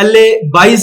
LA22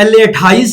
LA28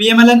PMLN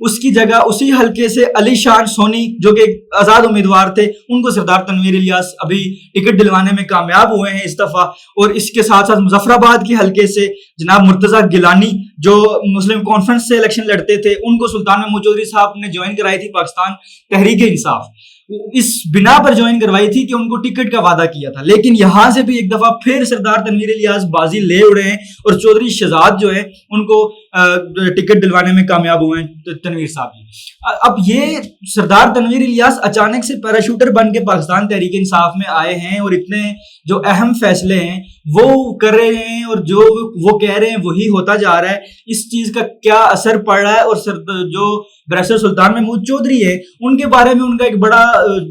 اس کی جگہ اسی حلقے سے علی شان سونی جو کہ آزاد امیدوار تھے ان کو سردار تنویر الیاس ابھی ٹکٹ دلوانے میں کامیاب ہوئے ہیں اس دفعہ. اور اس کے ساتھ ساتھ مظفر آباد کے حلقے سے جناب مرتضی گیلانی جو مسلم کانفرنس سے الیکشن لڑتے تھے ان کو سلطان محمود چودھری صاحب نے جوائن کرائی تھی پاکستان تحریک انصاف. اس بنا پر جوائن کروائی تھی کہ ان کو ٹکٹ کا وعدہ کیا تھا. لیکن یہاں سے بھی ایک دفعہ پھر سردار تنویر الیاس بازی لے اڑے ہیں اور چودھری شہزاد جو ہے ان کو ٹکٹ دلوانے میں کامیاب ہوئے ہیں تنویر صاحب جی. اب یہ سردار تنویر الیاس اچانک سے پیراشوٹر بن کے پاکستان تحریک انصاف میں آئے ہیں اور اتنے جو اہم فیصلے ہیں وہ کر رہے ہیں اور جو وہ کہہ رہے ہیں وہی ہوتا جا رہا ہے. اس چیز کا کیا اثر پڑ رہا ہے؟ اور جو بیرسٹر سلطان محمود چودھری ہے ان کے بارے میں ان کا ایک بڑا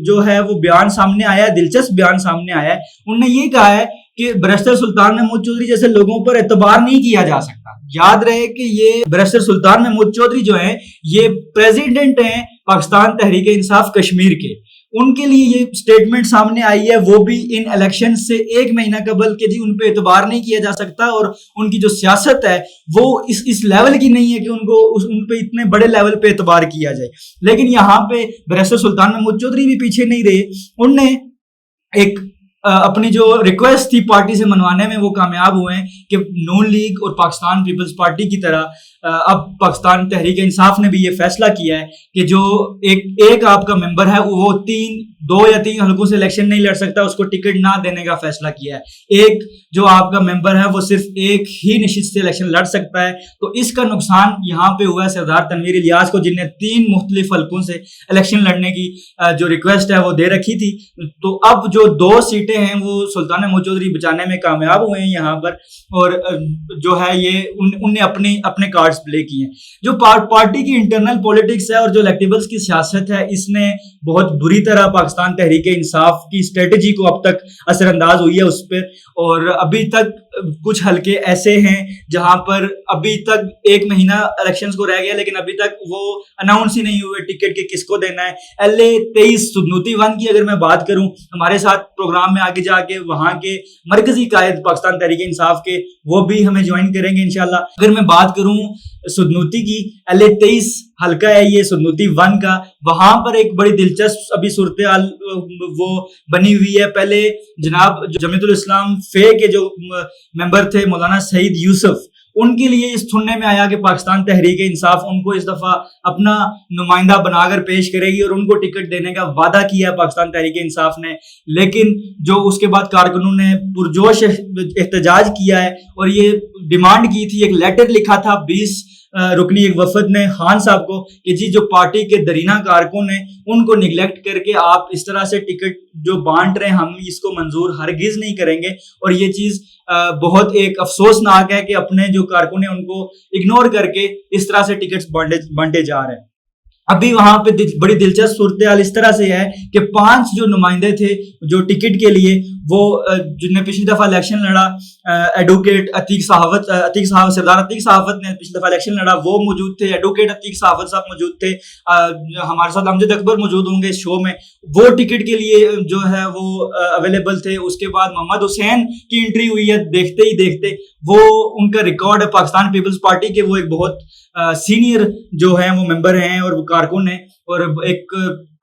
جو ہے وہ بیان سامنے آیا ہے, دلچسپ بیان سامنے آیا ہے. انہوں نے یہ کہا ہے کہ بیرسٹر سلطان محمود چودھری جیسے لوگوں پر اعتبار نہیں کیا جا سکتا. یاد رہے کہ یہ بیرسٹر سلطان محمود چودھری جو ہیں یہ پریزیڈنٹ ہیں پاکستان تحریک انصاف کشمیر کے. ان کے لیے یہ سٹیٹمنٹ سامنے آئی ہے وہ بھی ان الیکشن سے ایک مہینہ قبل کہ جی ان پہ اعتبار نہیں کیا جا سکتا اور ان کی جو سیاست ہے وہ اس لیول کی نہیں ہے کہ ان پہ اتنے بڑے لیول پہ اعتبار کیا جائے. لیکن یہاں پہ بیرسٹر سلطان محمود چودھری بھی پیچھے نہیں رہے. انہوں نے ایک اپنی جو ریکویسٹ تھی پارٹی سے منوانے میں وہ کامیاب ہوئے ہیں کہ نون لیگ اور پاکستان پیپلز پارٹی کی طرح اب پاکستان تحریک انصاف نے بھی یہ فیصلہ کیا ہے کہ جو ایک آپ کا ممبر ہے وہ 2 یا 3 حلقوں سے الیکشن نہیں لڑ سکتا, اس کو ٹکٹ نہ دینے کا فیصلہ کیا ہے. ایک جو آپ کا ممبر ہے وہ صرف ایک ہی نشست سے الیکشن لڑ سکتا ہے. تو اس کا نقصان یہاں پہ ہوا ہے سردار تنویر الیاس کو, جن نے 3 مختلف حلقوں سے الیکشن لڑنے کی جو ریکویسٹ ہے وہ دے رکھی تھی. تو اب جو 2 سیٹیں ہیں وہ سلطان محمود چودھری بچانے میں کامیاب ہوئے ہیں یہاں پر, اور جو ہے یہ ان نے اپنے کارڈز پلے کیے ہیں. جو پارٹی کی انٹرنل پولیٹکس ہے اور جو الیکٹیبلز کی سیاست ہے اس نے بہت بری طرح پاکستان تحریک انصاف کی اسٹریٹجی کو اب تک اثر انداز ہوئی ہے اس پہ. اور ابھی تک کچھ حلقے ایسے ہیں جہاں پر ابھی تک 1 مہینہ الیکشنز کو رہ گیا لیکن ابھی تک وہ اناؤنس ہی نہیں ہوئے ٹکٹ کے کس کو دینا ہے. LA-23 سدنوتی 1 کی اگر میں بات کروں, ہمارے ساتھ پروگرام میں آگے جا کے وہاں کے مرکزی قائد پاکستان تحریک انصاف کے وہ بھی ہمیں جوائن کریں گے انشاءاللہ. اگر میں بات کروں سدنوتی کی, LA-23 حلقہ ہے یہ سدنوتی 1 کا, وہاں پر ایک بڑی دلچسپ ابھی صورتحال وہ بنی ہوئی ہے. پہلے جناب جمعیت الاسلام فے کے جو ممبر تھے مولانا سعید یوسف, ان کے لیے اس سننے میں آیا کہ پاکستان تحریک انصاف ان کو اس دفعہ اپنا نمائندہ بنا کر پیش کرے گی اور ان کو ٹکٹ دینے کا وعدہ کیا ہے پاکستان تحریک انصاف نے. لیکن جو اس کے بعد کارکنوں نے پرجوش احتجاج کیا ہے اور یہ ڈیمانڈ کی تھی, ایک لیٹر لکھا تھا 20 رکنی ایک وفد نے خان صاحب کو کہ جی جو پارٹی کے درینہ کارکن ہیں ان کو نگلیکٹ کر کے آپ اس طرح سے ٹکٹ جو بانٹ رہے ہیں ہم اس کو منظور ہرگز نہیں کریں گے. اور یہ چیز بہت ایک افسوسناک ہے کہ اپنے جو کارکن ہیں ان کو اگنور کر کے اس طرح سے ٹکٹس بانٹے جا رہے ہیں. ابھی وہاں پہ بڑی دلچسپ صورتحال اس طرح سے ہے کہ 5 جو نمائندے تھے جو ٹکٹ کے لیے وہ جن نے پچھلی دفعہ الیکشن لڑا, ایڈوکیٹ عتیق صحافت سردار عتیق صحافت نے پچھلی دفعہ الیکشن لڑا, وہ موجود تھے. ایڈوکیٹ عتیق صحافت صاحب موجود تھے, ہمارے ساتھ امجد اکبر موجود ہوں گے اس شو میں, وہ ٹکٹ کے لیے جو ہے وہ اویلیبل تھے. اس کے بعد محمد حسین کی انٹری ہوئی ہے, دیکھتے ہی دیکھتے وہ ان کا ریکارڈ ہے پاکستان پیپلز پارٹی کے, وہ ایک بہت سینئر جو ہیں وہ ممبر ہیں اور وہ کارکن ہیں اور ایک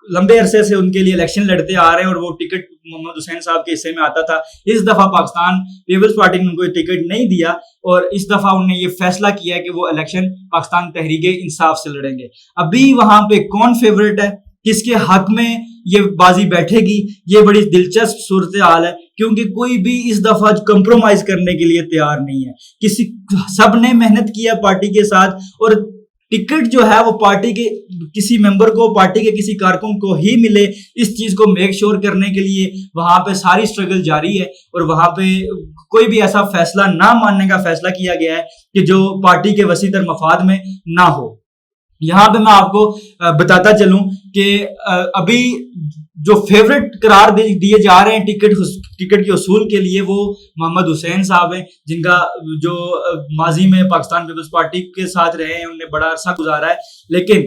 لمبے عرصے سے ان کے لیے الیکشن لڑتے آ رہے ہیں اور وہ ٹکٹ محمد حسین صاحب کے حصے میں آتا تھا. اس دفعہ پاکستان پیپلز پارٹی نے ان کو ٹکٹ نہیں دیا اور اس دفعہ انہوں نے یہ فیصلہ کیا کہ وہ الیکشن پاکستان تحریک انصاف سے لڑیں گے. ابھی وہاں پہ کون فیورٹ ہے, کس کے حق میں یہ بازی بیٹھے گی, یہ بڑی دلچسپ صورتحال ہے کیونکہ کوئی بھی اس دفعہ کمپرومائز کرنے کے لیے تیار نہیں ہے. سب نے محنت کیا پارٹی کے ساتھ اور ٹکٹ جو ہے وہ پارٹی کے کسی ممبر کو, پارٹی کے کسی کارکن کو ہی ملے, اس چیز کو میک شور کرنے کے لیے وہاں پہ ساری سٹرگل جاری ہے اور وہاں پہ کوئی بھی ایسا فیصلہ نہ ماننے کا فیصلہ کیا گیا ہے کہ جو پارٹی کے وسیع تر مفاد میں نہ ہو. یہاں پہ میں آپ کو بتاتا چلوں کہ ابھی جو فیورٹ قرار دیے جا رہے ہیں ٹکٹ کے حصول کے لیے وہ محمد حسین صاحب ہیں, جن کا جو ماضی میں پاکستان پیپلز پارٹی کے ساتھ رہے ہیں, انہوں نے بڑا عرصہ گزارا ہے. لیکن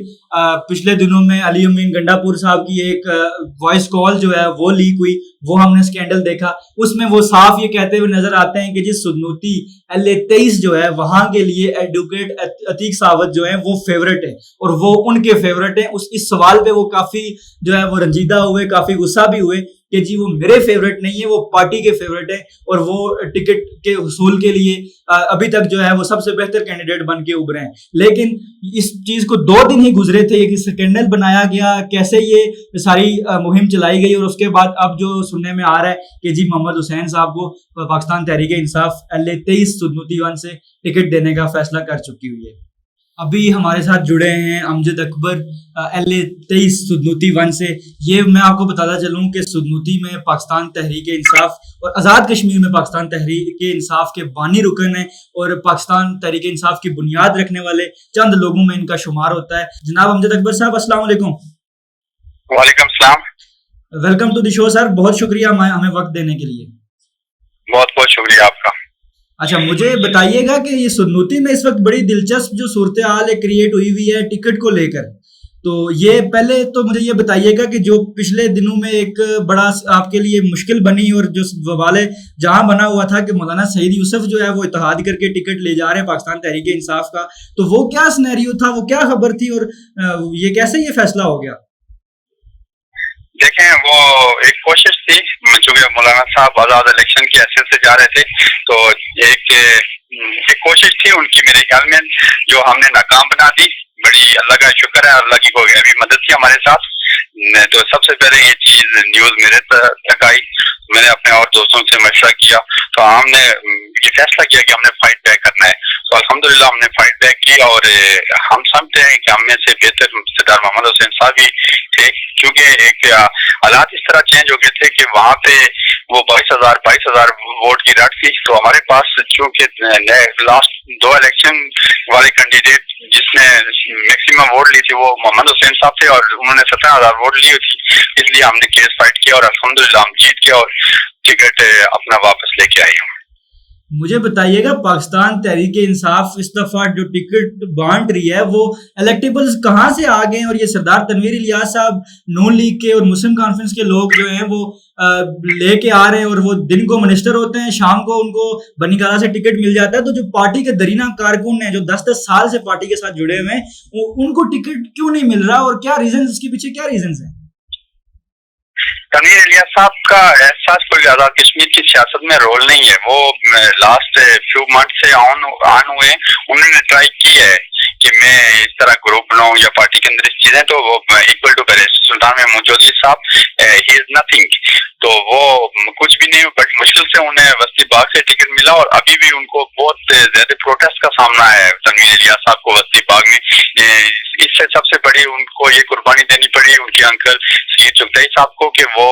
پچھلے دنوں میں علی امین گنڈا پور صاحب کی ایک وائس کال جو ہے وہ لیک ہوئی, وہ ہم نے اسکینڈل دیکھا. اس میں وہ صاف یہ کہتے ہوئے نظر آتے ہیں کہ جی سدنوتی LA-23 جو ہے وہاں کے لیے ایڈوکیٹ عتیق ساوت جو ہیں وہ فیورٹ ہے اور وہ ان کے فیورٹ ہیں. اس سوال پہ وہ کافی جو ہے وہ رنجیدہ ہوئے, کافی غصہ بھی ہوئے کہ جی وہ میرے فیورٹ نہیں ہے, وہ پارٹی کے فیورٹ ہیں اور وہ ٹکٹ کے حصول کے لیے ابھی تک جو ہے وہ سب سے بہتر کینڈیڈیٹ بن کے ابھرے ہیں. لیکن اس چیز کو 2 دن ہی گزرے تھے, ایک اسکینڈل بنایا گیا, کیسے یہ ساری مہم چلائی گئی, اور اس کے بعد اب جو سننے میں آ رہا ہے کہ جی محمد حسین صاحب کو پاکستان تحریک انصاف LA-23 سدنوتی 1 سے ٹکٹ دینے کا فیصلہ کر چکی ہوئی ہے. ابھی ہمارے ساتھ جڑے ہیں امجد اکبر LA-23 سدنوتی 1 سے. یہ میں آپ کو بتاتا چلوں کہ سدنوتی میں پاکستان تحریک انصاف اور آزاد کشمیر میں پاکستان تحریک انصاف کے بانی رکن ہیں اور پاکستان تحریک انصاف کی بنیاد رکھنے والے چند لوگوں میں ان کا شمار ہوتا ہے. جناب امجد اکبر صاحب السلام علیکم. وعلیکم السلام. ویلکم ٹو دی شو سر, بہت شکریہ ہمیں وقت دینے کے لیے. بہت بہت شکریہ آپ کا. اچھا مجھے بتائیے گا کہ یہ سدنوتی میں اس وقت بڑی دلچسپ جو صورتحال کریٹ ہوئی ہوئی ہے ٹکٹ کو لے کر, تو یہ پہلے تو مجھے یہ بتائیے گا کہ جو پچھلے دنوں میں ایک بڑا آپ کے لیے مشکل بنی اور جو وبال جہاں بنا ہوا تھا کہ مولانا سعید یوسف جو ہے وہ اتحاد کر کے ٹکٹ لے جا رہے ہیں پاکستان تحریک انصاف کا, تو وہ کیا سینیریو تھا, وہ کیا خبر تھی اور یہ کیسے یہ فیصلہ ہو گیا؟ دیکھیں وہ ایک کوشش تھی, چونکہ مولانا صاحب آزاد الیکشن کی حیثیت سے جا رہے تھے, تو ایک کوشش تھی ان کی میرے خیال میں جو ہم نے ناکام بنا دی. بڑی اللہ کا شکر ہے, اللہ کی ابھی مدد تھی ہمارے ساتھ. تو سب سے پہلے یہ چیز نیوز میرے تک آئی, میں نے اپنے اور دوستوں سے مشورہ کیا, تو ہم نے یہ فیصلہ کیا کہ ہم نے فائٹ بیک کرنا ہے. تو الحمدللہ ہم نے فائٹ بیک کی, اور ہم سمجھتے ہیں کہ ہم میں سے بہتر سردار محمد حسین صاحب ہی تھے, کیونکہ ایک حالات اس طرح چینج ہو گئے تھے کہ وہاں پہ وہ 22,000 ووٹ کی رٹ تھی. تو ہمارے پاس چونکہ لاسٹ 2 الیکشن والے کینڈیڈیٹ جس نے میکسیمم ووٹ لی تھی وہ محمد حسین صاحب تھے, اور انہوں نے 17,000 ووٹ لی تھی. اس لیے ہم نے کیس فائٹ کیا اور الحمدللہ ہم جیت گئے اور ٹکٹ اپنا واپس لے کے آئے ہوں. مجھے بتائیے گا پاکستان تحریک انصاف اس دفعہ جو ٹکٹ بانٹ رہی ہے وہ الیکٹیبلز کہاں سے آ گئے ہیں, اور یہ سردار تنویر الیاس صاحب نون لیگ کے اور مسلم کانفرنس کے لوگ جو ہیں وہ لے کے آ رہے ہیں, اور وہ دن کو منسٹر ہوتے ہیں, شام کو ان کو بنی گالہ سے ٹکٹ مل جاتا ہے. تو جو پارٹی کے درینہ کارکن ہیں جو 10 سال سے پارٹی کے ساتھ جڑے ہوئے ہیں ان کو ٹکٹ کیوں نہیں مل رہا, اور کیا ریزنز, اس کے پیچھے کیا ریزنز ہیں؟ تنویر الیاس صاحب کا احساس کوئی آزاد کشمیر کی سیاست میں رول نہیں ہے. وہ لاسٹ فیو منتھ سے آن ہوئے, انہوں نے ٹرائی کی ہے کہ میں اس طرح گروپ بناؤں یا پارٹی کے اندر اس چیزیں, تو وہ اکول ٹو بیریسٹر سلطان محمود چودھری صاحب ہی از نتھنگ, تو وہ کچھ بھی نہیں, بٹ مشکل سے انہیں وسطی باغ سے ٹکٹ ملا, اور ابھی بھی ان کو بہت زیادہ پروٹیسٹ کا سامنا ہے تنویر الیاس صاحب کو وسطی باغ میں. اس سے سب سے بڑی ان کو یہ قربانی دینی پڑی ان کے انکل سید چغتائی صاحب کو کہ وہ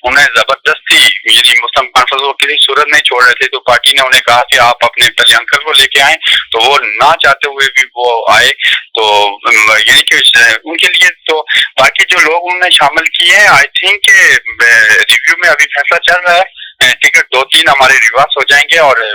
انہیں زبردستی, یعنی مسلم کانفرنس کو کسی صورت نہیں چھوڑ رہے تھے, تو پارٹی نے انہیں کہا کہ آپ اپنے پہلے انکل کو لے کے آئیں, تو وہ نہ چاہتے ہوئے بھی وہ آئے. تو یعنی کہ ان کے لیے, تو باقی جو لوگ انہوں نے شامل کیے ہیں آئی تھنک ریویو میں ابھی فیصلہ چل رہا ہے, ٹکٹ 2-3 ہمارے ریورس ہو جائیں گے, اور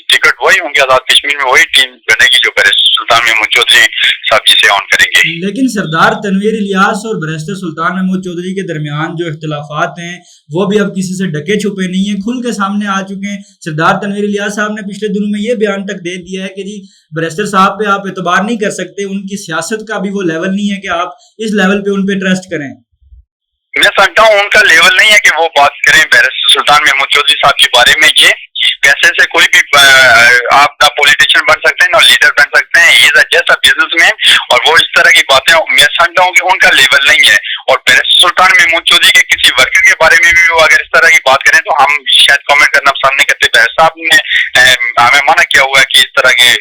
ٹکٹ وہی ہوں گے آزاد کشمیر میں, وہی ٹیم بنے گی جو بیرسٹر سلطان محمود چودھری صاحب جسے آن کریں گے. لیکن سردار تنویر الیاس اور بیرسٹر سلطان محمود چودھری کے درمیان جو اختلافات ہیں وہ بھی اب کسی سے ڈکے چھپے نہیں ہیں, کھل کے سامنے آ چکے ہیں. سردار تنویر الیاس صاحب نے پچھلے دنوں میں یہ بیان تک دے دیا ہے کہ جی بیرسٹر صاحب پہ آپ اعتبار نہیں کر سکتے, ان کی سیاست کا بھی وہ لیول نہیں ہے کہ آپ اس لیول پہ ان پہ ٹرسٹ کریں. میں سمجھتا ہوں ان کا لیول نہیں ہے کہ وہ بات کریں بیرسٹر سلطان محمود چودھری صاحب کے بارے میں. یہ پیسے سے کوئی بھی آپ کا پولیٹیشین بن سکتے ہیں, نہ لیڈر بن سکتے ہیں, ہی is just a business man, اور وہ اس طرح کی باتیں میں سمجھتا ہوں کہ ان کا لیول نہیں ہے. اور بیرسٹر سلطان محمود چودھری کے کسی ورکر کے بارے میں بھی وہ اگر اس طرح کی بات کریں تو ہم شاید کامنٹ کرنا پسند نہیں کرتے. بیرسٹر صاحب نے ہمیں منع کیا ہوا ہے کہ اس طرح کے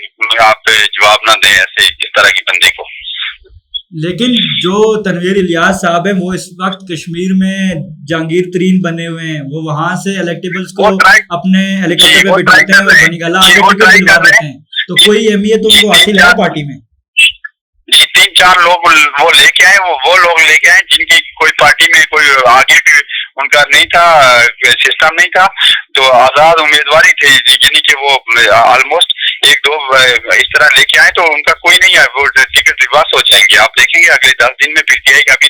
آپ جواب نہ دیں ایسے اس طرح کی بندے کو. لیکن جو تنویر الیاس صاحب ہیں وہ اس وقت کشمیر میں جہانگیر ترین بنے ہوئے ہیں, وہ وہاں سے الیکٹیبلز کو اپنے ہیلی کاپٹر پہ بٹھاتے ہیں اور بنی گالہ آگے ٹکٹ دلوا دیتے ہیں, تو کوئی اہمیت ان کو حاصل ہے پارٹی میں. جی 3-4 لوگ وہ لے کے آئے, وہ لوگ لے کے آئے جن کی کوئی پارٹی میں کوئی آگے بھی ان کا نہیں تھا, سسٹم نہیں تھا, تو آزاد امیدواری تھے, یعنی کہ وہ آلموسٹ 1-2 اس طرح لے کے آئے, تو ان کا کوئی نہیں ہے, وہ ٹکٹ ریورس ہو جائیں گے. آپ دیکھیں گے اگلے 10 دن میں پی ٹی آئی کا ابھی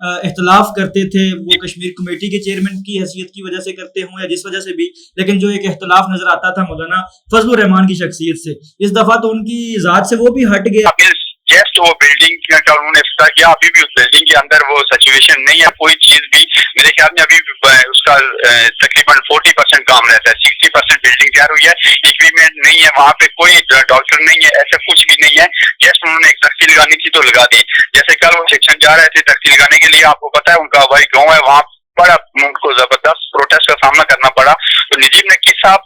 اختلاف کرتے تھے وہ کشمیر کمیٹی کے چیئرمین کی حیثیت کی وجہ سے کرتے ہوں یا جس وجہ سے بھی، لیکن جو ایک اختلاف نظر آتا تھا مولانا فضل الرحمان کی شخصیت سے، اس دفعہ تو ان کی ذات سے وہ بھی ہٹ گیا. جسٹ وہ بلڈنگ کا انہوں نے افتتاح کیا، ابھی بھی اس بلڈنگ کے اندر وہ سچویشن نہیں ہے، کوئی چیز بھی میرے خیال میں ابھی اس کا تقریباً 40% کام رہتا ہے، 60% بلڈنگ تیار ہوئی ہے، اکوپمنٹ نہیں ہے وہاں پہ، کوئی ڈاکٹر نہیں ہے، ایسا کچھ بھی نہیں ہے. جسٹ انہوں نے ایک تختی لگانی تھی تو لگا دی. جیسے کل وہ سیکشن جا رہے تھے تختی لگانے کے لیے، آپ کو پتا ہے ان کا ہوائی گاؤں ہے وہاں، بڑا ان کو زبردست پروٹیسٹ کا سامنا کرنا پڑا. تو نجیب نقی صاحب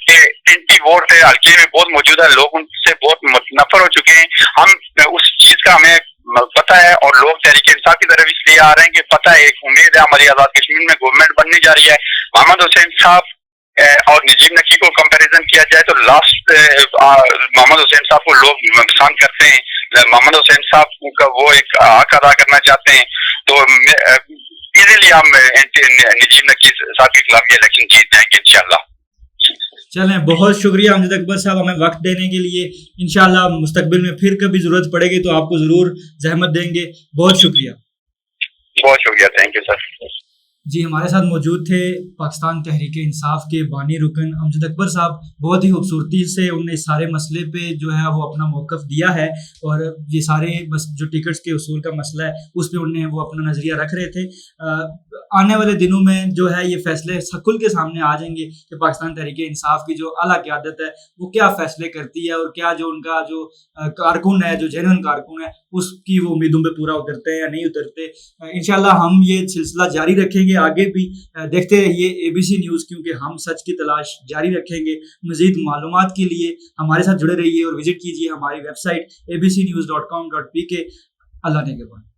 کے اینٹی ووٹ ہے حلقے میں بہت موجود ہے، لوگ ان سے بہت نفر ہو چکے ہیں. ہم اس چیز کا ہمیں پتہ ہے اور لوگ تحریک انصاف کی طرف اس لیے آ رہے ہیں کہ پتہ ہے، ایک امید ہے ہماری آزاد کشمیر میں گورنمنٹ بننے جا رہی ہے. محمد حسین صاحب اور نجیب نقی کو کمپیریزن کیا جائے تو لاسٹ محمد حسین صاحب کو لوگ پسند کرتے ہیں، محمد حسین صاحب کا وہ ایک حق ادا کرنا چاہتے ہیں. تو ایزیلی ہم نجیب نقی صاحب کے خلاف یہ الیکشن جیت جائیں گے انشاءاللہ. چلیں، بہت شکریہ امجد اکبر صاحب ہمیں وقت دینے کے لیے. انشاءاللہ مستقبل میں پھر کبھی ضرورت پڑے گی تو آپ کو ضرور زحمت دیں گے. بہت شکریہ. بہت شکریہ، تھینک یو سر. جی، ہمارے ساتھ موجود تھے پاکستان تحریک انصاف کے بانی رکن امجد اکبر صاحب. بہت ہی خوبصورتی سے انہوں نے اس سارے مسئلے پہ جو ہے وہ اپنا موقف دیا ہے، اور یہ سارے جو ٹکٹس کے اصول کا مسئلہ ہے اس پہ انہیں وہ اپنا نظریہ رکھ رہے تھے. آنے والے دنوں میں جو ہے یہ فیصلے کھل کے سامنے آ جائیں گے کہ پاکستان تحریک انصاف کی جو اعلیٰ قیادت ہے وہ کیا فیصلے کرتی ہے، اور کیا جو ان کا جو کارکن ہے، جو جینوئن کارکن ہے، اس کی وہ امیدوں پہ پورا اترتے ہیں یا نہیں اترتے. انشاءاللہ ہم یہ سلسلہ جاری رکھیں گے آگے بھی. دیکھتے رہیے ABC نیوز، کیونکہ ہم سچ کی تلاش جاری رکھیں گے. مزید معلومات کے لیے ہمارے ساتھ جڑے رہیے اور وزٹ کیجیے ہماری ویب سائٹ abcnews.com.pk. اللہ نے کے بعد.